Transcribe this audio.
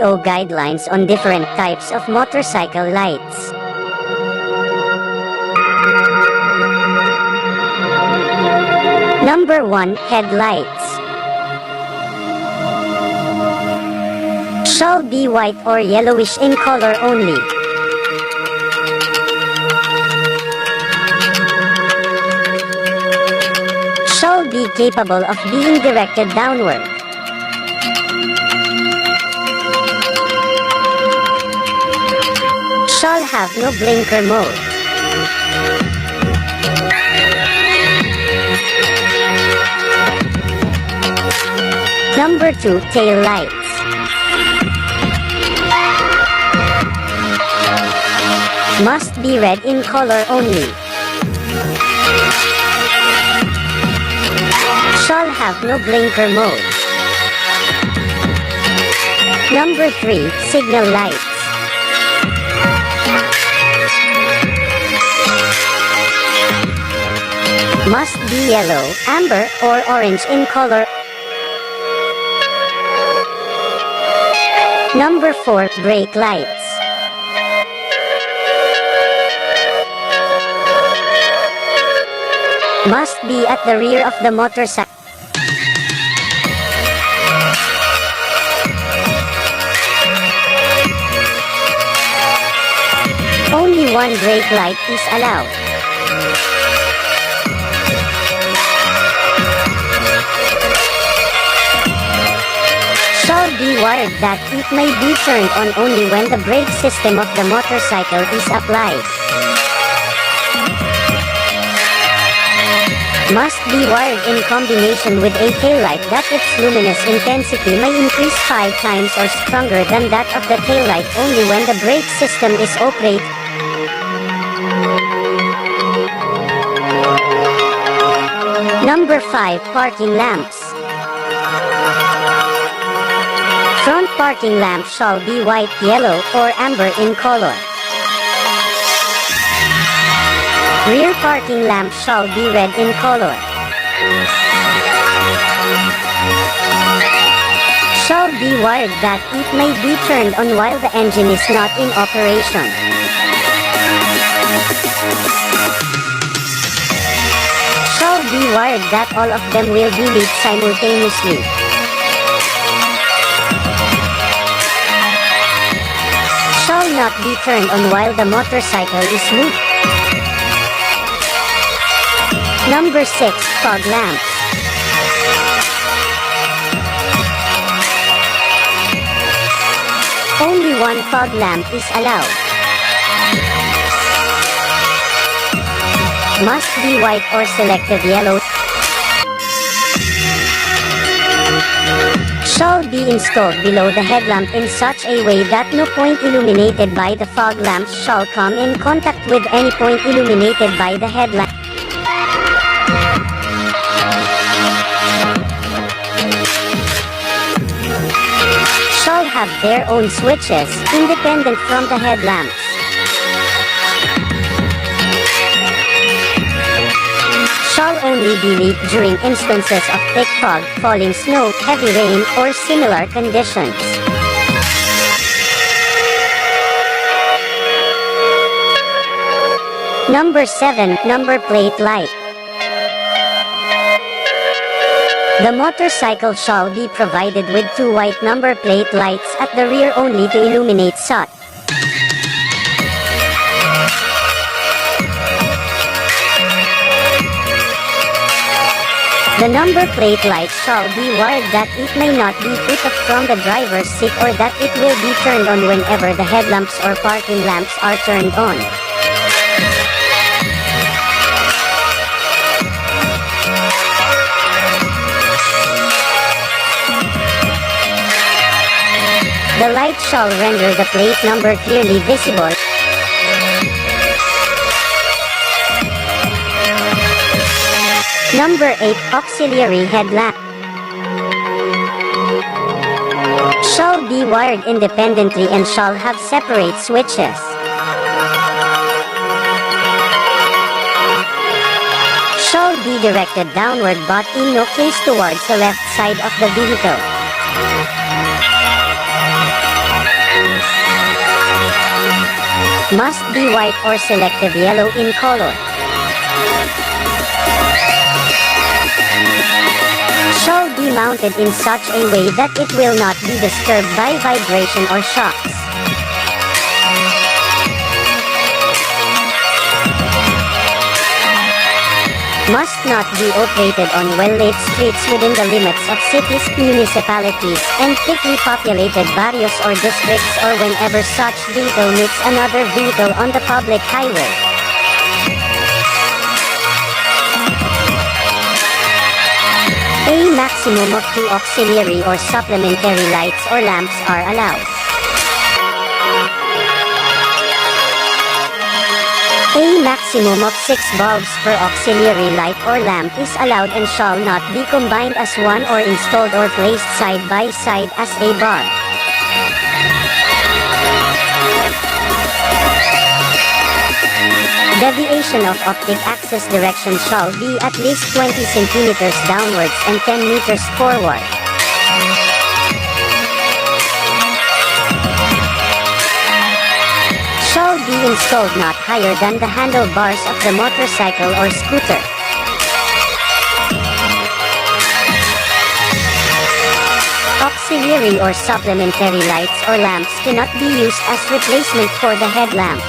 LTO guidelines on different types of motorcycle lights. Number 1. Headlights. Shall be white or yellowish in color only. Shall be capable of being directed downward. Shall have no blinker mode. Number 2. Tail lights. Must be red in color only. Shall have no blinker mode. Number 3. Signal lights. Must be yellow, amber, or orange in color. Number 4. Brake lights. Must be at the rear of the motorcycle. Only one brake light is allowed. Shall be wired that it may be turned on only when the brake system of the motorcycle is applied. Must be wired in combination with a taillight that its luminous intensity may increase 5 times or stronger than that of the taillight only when the brake system is operated. Number 5. Parking lamps. Front parking lamp shall be white, yellow, or amber in color. Rear parking lamp shall be red in color. Shall be wired that it may be turned on while the engine is not in operation. Shall be wired that all of them will be lit simultaneously. Shall not be turned on while the motorcycle is moved. Number 6. Fog lamps. Only one fog lamp is allowed. Must be white or selected yellow. Shall be installed below the headlamp in such a way that no point illuminated by the fog lamps shall come in contact with any point illuminated by the headlamp. Shall have their own switches, independent from the headlamps. Shall only be lit during instances of thick fog, falling snow, heavy rain, or similar conditions. Number 7. Number plate light. The motorcycle shall be provided with 2 white number plate lights at the rear only to illuminate such. The number plate light shall be wired that it may not be put up from the driver's seat or that it will be turned on whenever the headlamps or parking lamps are turned on. The light shall render the plate number clearly visible. Number 8. Auxiliary headlamp. Shall be wired independently and shall have separate switches. Shall be directed downward but in no case towards the left side of the vehicle. Must be white or selective yellow in color. Shall be mounted in such a way that it will not be disturbed by vibration or shocks. Must not be operated on well-lit streets within the limits of cities, municipalities, and thickly populated barrios or districts, or whenever such vehicle meets another vehicle on the public highway. A maximum of 2 auxiliary or supplementary lights or lamps are allowed. A maximum of 6 bulbs per auxiliary light or lamp is allowed and shall not be combined as one or installed or placed side by side as a bar. Deviation of optic axis direction shall be at least 20 centimeters downwards and 10 meters forward. Shall be installed not higher than the handlebars of the motorcycle or scooter. Auxiliary or supplementary lights or lamps cannot be used as replacement for the headlamp.